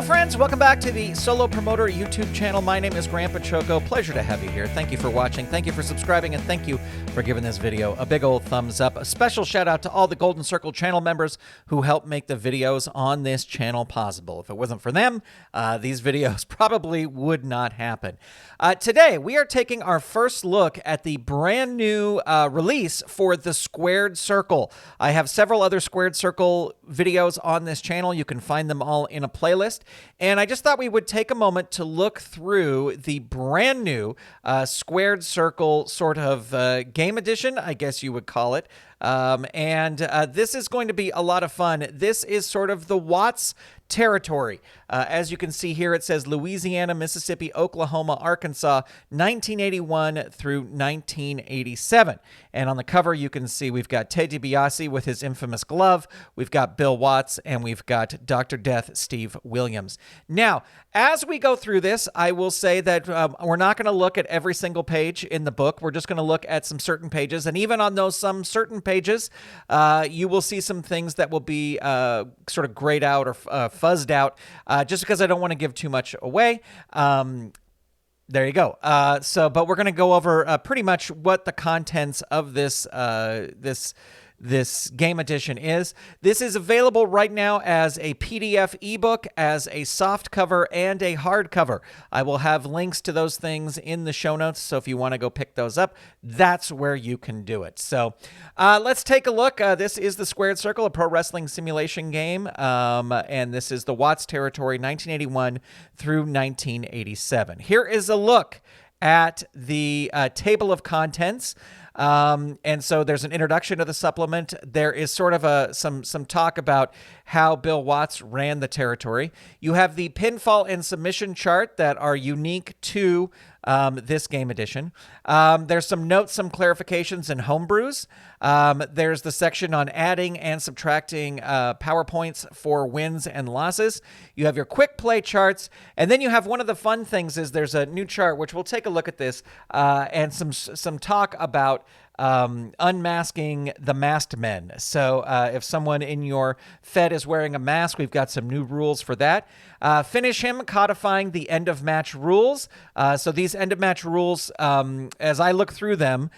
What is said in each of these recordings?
friends, welcome back to the Solo Promoter YouTube channel. My name is Grandpa Choco. Pleasure to have you here. Thank you for watching, thank you for subscribing, and thank you for giving this video a big old thumbs up. A special shout out to all the Golden Circle channel members who help make the videos on this channel possible. If it wasn't for them, these videos probably would not happen. Today, we are taking our first look at the brand new release for the Squared Circle. I have several other Squared Circle videos on this channel. You can find them all in a playlist. And I just thought we would take a moment to look through the brand new Squared Circle sort of game edition, I guess you would call it. This is going to be a lot of fun. This is sort of the Watts territory. As you can see here, it says Louisiana, Mississippi, Oklahoma, Arkansas, 1981 through 1987. And on the cover, you can see we've got Ted DiBiase with his infamous glove, we've got Bill Watts, and we've got Dr. Death, Steve Williams. Now, as we go through this, I will say that we're not going to look at every single page in the book. We're just going to look at some certain pages. And even on those some certain pages, you will see some things that will be sort of grayed out or fuzzed out, just because I don't want to give too much away. There you go. But we're going to go over pretty much what the contents of this game edition is. This is available right now as a PDF ebook, as a soft cover, and a hardcover. I will have links to those things in the show notes, so if you want to go pick those up, that's where you can do it. So let's take a look. This is the Squared Circle, a pro wrestling simulation game, and this is the Watts territory, 1981 through 1987. Here is a look at the table of contents. And so there's an introduction to the supplement. There is sort of some talk about how Bill Watts ran the territory. You have the pinfall and submission chart that are unique to this game edition. There's some notes, some clarifications, and homebrews. There's the section on adding and subtracting PowerPoints for wins and losses. You have your quick play charts, and then you have one of the fun things is there's a new chart, which we'll take a look at this, and some talk about unmasking the masked men. So if someone in your Fed is wearing a mask, we've got some new rules for that. Finish him, codifying the end of match rules. So these end of match rules, as I look through them,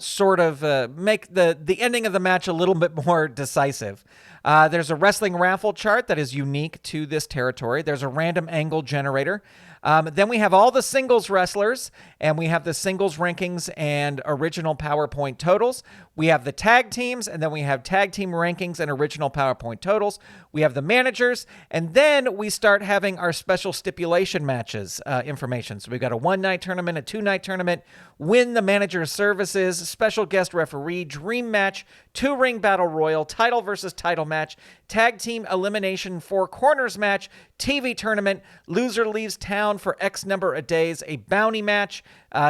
sort of make the ending of the match a little bit more decisive. There's a wrestling raffle chart that is unique to this territory. There's a random angle generator. Then we have all the singles wrestlers, and we have the singles rankings and original PowerPoint totals. We have the tag teams, and then we have tag team rankings and original PowerPoint totals. We have the managers, and then we start having our special stipulation matches information. So we've got a one-night tournament, a two-night tournament, win the manager's services, special guest referee, dream match, two-ring battle royal, title versus title match, tag team elimination, four corners match, TV tournament, loser leaves town for X number of days, a bounty match,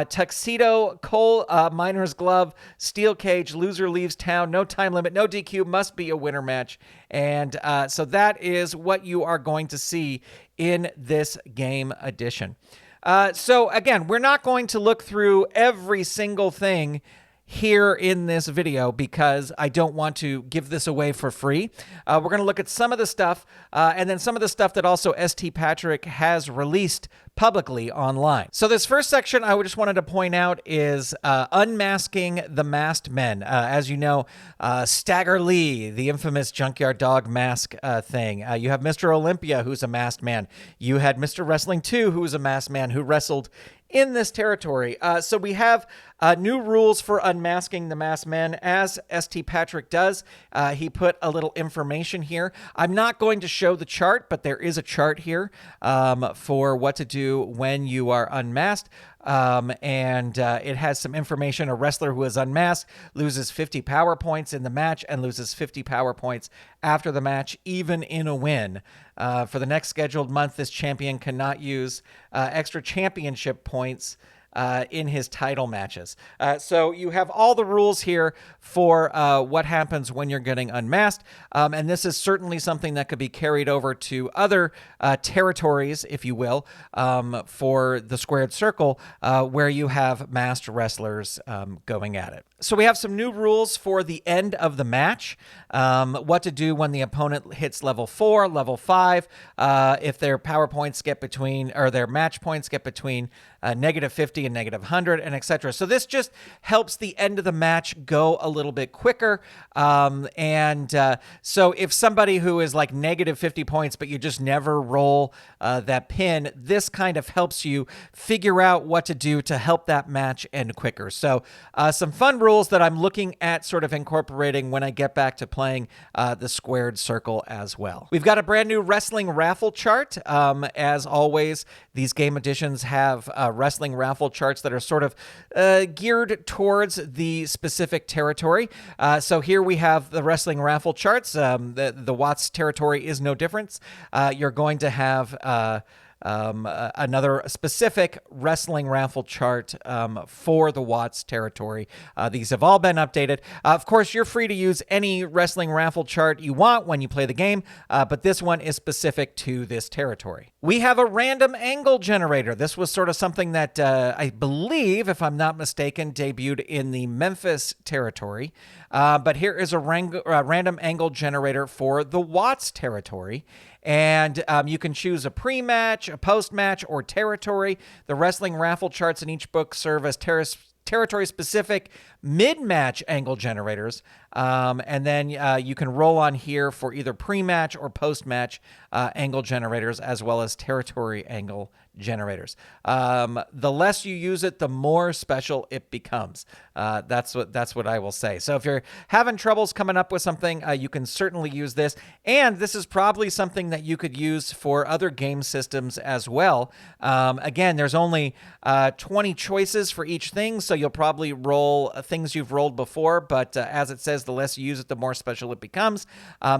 tuxedo, coal miner's glove, steel cage, loser leaves town, no time limit, no DQ, must be a winner match. And so that is what you are going to see in this game edition. So again, we're not going to look through every single thing here in this video because I don't want to give this away for free. We're going to look at some of the stuff and then some of the stuff that also ST Patrick has released publicly online. So this first section I just wanted to point out is Unmasking the Masked Men. As you know, Stagger Lee, the infamous Junkyard Dog mask thing. You have Mr. Olympia, who's a masked man. You had Mr. Wrestling 2, who was a masked man who wrestled in this territory. So we have new rules for unmasking the masked men, as ST Patrick does. He put a little information here. I'm not going to show the chart, but there is a chart here for what to do when you are unmasked. It has some information. A wrestler who is unmasked loses 50 power points in the match and loses 50 power points after the match, even in a win. For the next scheduled month, this champion cannot use extra championship points in his title matches. So you have all the rules here for what happens when you're getting unmasked, and this is certainly something that could be carried over to other territories, if you will, for the squared circle, where you have masked wrestlers going at it. So we have some new rules for the end of the match, what to do when the opponent hits level 4, level 5, if their power points get between, or their match points get between -50 and -100, and etc. So this just helps the end of the match go a little bit quicker. So if somebody who is like -50 points, but you just never roll that pin, this kind of helps you figure out what to do to help that match end quicker. So some fun rules that I'm looking at sort of incorporating when I get back to playing the squared circle as well. We've got a brand new wrestling raffle chart. As always, these game editions have wrestling raffle charts that are sort of geared towards the specific territory. So here we have the wrestling raffle charts. The Watts territory is no different. You're going to have another specific wrestling raffle chart for the Watts territory. These have all been updated. Of course, you're free to use any wrestling raffle chart you want when you play the game, but this one is specific to this territory. We have a random angle generator. This was sort of something that I believe, if I'm not mistaken, debuted in the Memphis territory. But here is a random angle generator for the Watts territory. And you can choose a pre-match, a post-match, or territory. The wrestling raffle charts in each book serve as territory-specific mid-match angle generators. And then you can roll on here for either pre-match or post-match angle generators, as well as territory angle generators. The less you use it, the more special it becomes. That's what I will say. So if you're having troubles coming up with something, you can certainly use this. And this is probably something that you could use for other game systems as well. Again, there's only 20 choices for each thing, so you'll probably roll things you've rolled before, but as it says, the less you use it, the more special it becomes.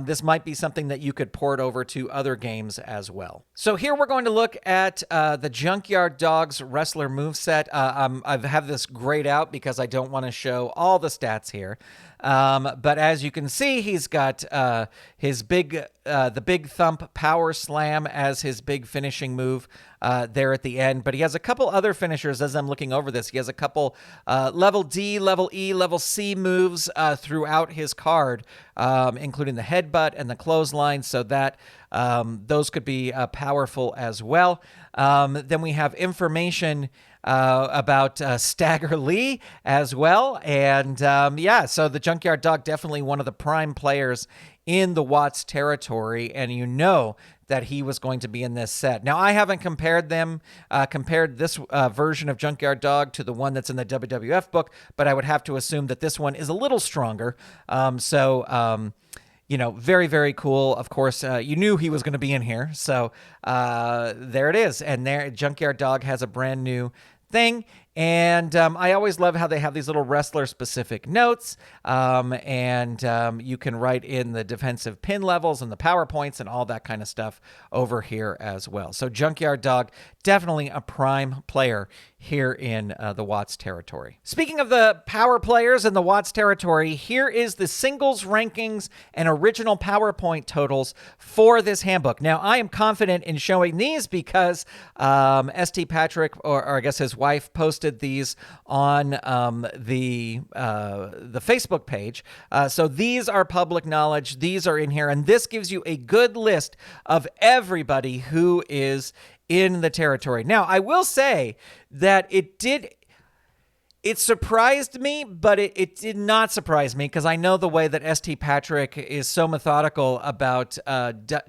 This might be something that you could port over to other games as well. So here we're going to look at the Junkyard Dog's wrestler moveset. I have this grayed out because I don't want to show all the stats here. But as you can see, he's got his the big thump power slam as his big finishing move there at the end. But he has a couple other finishers as I'm looking over this. He has a couple level D, level E, level C moves throughout his card, including the headbutt and the clothesline, so that those could be powerful as well. Then we have information about Stagger Lee as well. And so the Junkyard Dog, definitely one of the prime players in the Watts territory, and you know that he was going to be in this set. Now, I haven't compared this version of Junkyard Dog to the one that's in the WWF book, but I would have to assume that this one is a little stronger. Very, very cool. Of course, you knew he was going to be in here. So there it is. And there, Junkyard Dog has a brand new thing. And I always love how they have these little wrestler-specific notes, and you can write in the defensive pin levels and the power points and all that kind of stuff over here as well. So Junkyard Dog, definitely a prime player here in the Watts territory. Speaking of the power players in the Watts territory, here is the singles rankings and original PowerPoint totals for this handbook. Now, I am confident in showing these because ST Patrick, or I guess his wife, posted these on the Facebook page. So these are public knowledge. These are in here, and this gives you a good list of everybody who is in the territory. Now, I will say that it surprised me, but it did not surprise me because I know the way that ST Patrick is so methodical about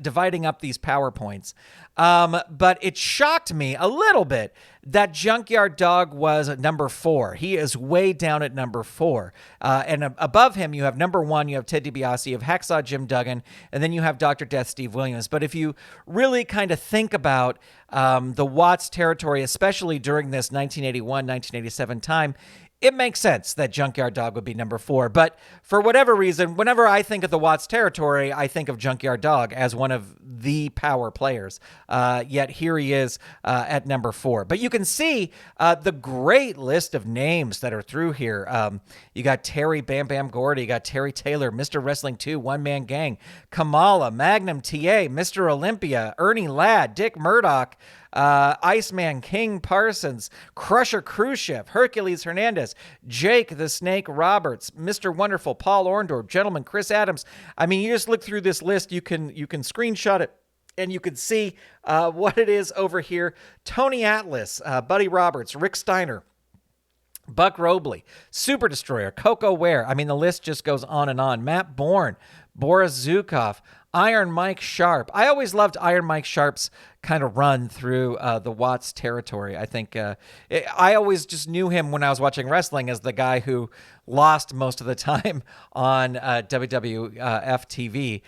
dividing up these PowerPoints. But it shocked me a little bit that Junkyard Dog was at number 4. He is way down at number 4. And above him, you have number 1, you have Ted DiBiase, you have Hacksaw Jim Duggan, and then you have Dr. Death Steve Williams. But if you really kind of think about the Watts territory, especially during this 1981, 1987 time, it makes sense that Junkyard Dog would be number 4. But for whatever reason, whenever I think of the Watts territory, I think of Junkyard Dog as one of the power players. Yet here he is at number 4. But you can see the great list of names that are through here. You got Terry Bam Bam Gordy, you got Terry Taylor, Mr. Wrestling 2, One Man Gang, Kamala, Magnum TA, Mr. Olympia, Ernie Ladd, Dick Murdoch, Iceman, King Parsons, Crusher Khrushchev, Hercules Hernandez, Jake the Snake Roberts, Mr. Wonderful, Paul Orndorff, Gentleman Chris Adams. I mean, you just look through this list, you can screenshot it, and you can see what it is over here. Tony Atlas, Buddy Roberts, Rick Steiner, Buck Robley, Super Destroyer, Coco Ware. I mean, the list just goes on and on. Matt Bourne, Boris Zukov, Iron Mike Sharp. I always loved Iron Mike Sharp's kind of run through the Watts territory. I think I always just knew him when I was watching wrestling as the guy who lost most of the time on WWF TV.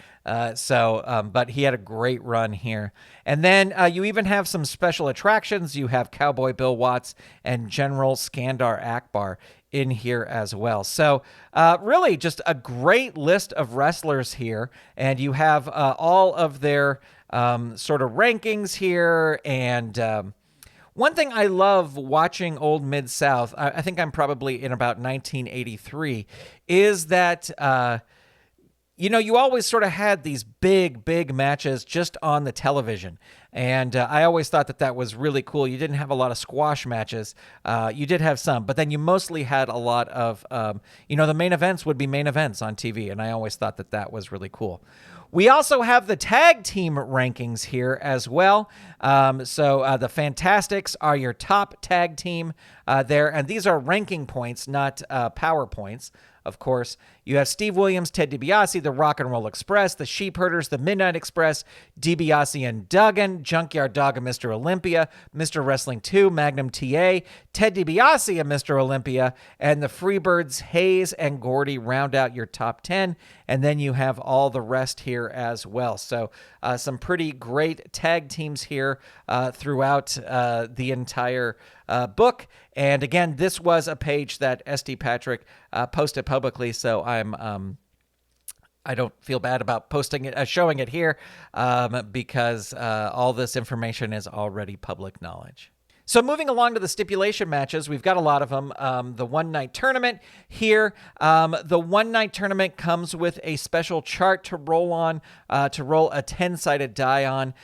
But he had a great run here. And then you even have some special attractions. You have Cowboy Bill Watts and General Skandar Akbar in here as well. So really just a great list of wrestlers here. And you have all of their sort of rankings here. And one thing I love watching Old Mid-South, I think I'm probably in about 1983, is that you always sort of had these big matches just on the television. And I always thought that was really cool. You didn't have a lot of squash matches. You did have some, but then you mostly had a lot of, the main events would be main events on TV. And I always thought that was really cool. We also have the tag team rankings here as well. So the Fantastics are your top tag team there. And these are ranking points, not power points. Of course, you have Steve Williams, Ted DiBiase, the Rock and Roll Express, the Sheepherders, the Midnight Express, DiBiase and Duggan, Junkyard Dog and Mr. Olympia, Mr. Wrestling 2, Magnum TA, Ted DiBiase and Mr. Olympia, and the Freebirds, Hayes and Gordy round out your top 10. And then you have all the rest here as well. So some pretty great tag teams here throughout the entire book. And again, this was a page that ST Patrick posted publicly, so I don't feel bad about posting it, showing it here, because all this information is already public knowledge. So moving along to the stipulation matches, we've got a lot of them. The one-night tournament here. The one-night tournament comes with a special chart to roll on, to roll a 10-sided die on,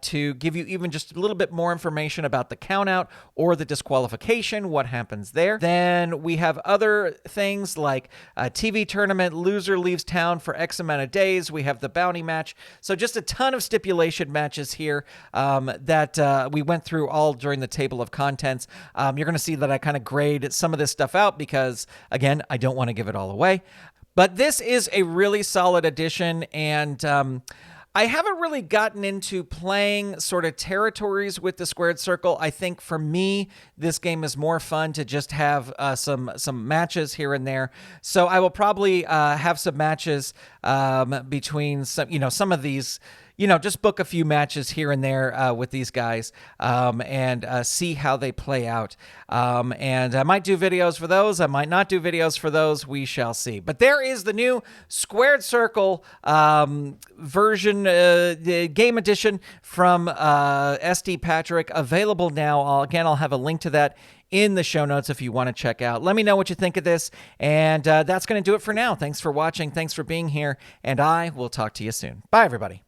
to give you even just a little bit more information about the countout or the disqualification, what happens there. Then we have other things like a TV tournament, loser leaves town for X amount of days. We have the bounty match. So just a ton of stipulation matches here that we went through all during the table of contents. You're going to see that I kind of grade some of this stuff out because, again, I don't want to give it all away. But this is a really solid edition, and I haven't really gotten into playing sort of territories with the squared circle. I think for me, this game is more fun to just have some matches here and there. So I will probably have some matches between some of these. Just book a few matches here and there with these guys and see how they play out. And I might do videos for those. I might not do videos for those. We shall see. But there is the new Squared Circle version, the game edition from ST Patrick, available now. I'll have a link to that in the show notes if you want to check out. Let me know what you think of this. And that's going to do it for now. Thanks for watching. Thanks for being here. And I will talk to you soon. Bye, everybody.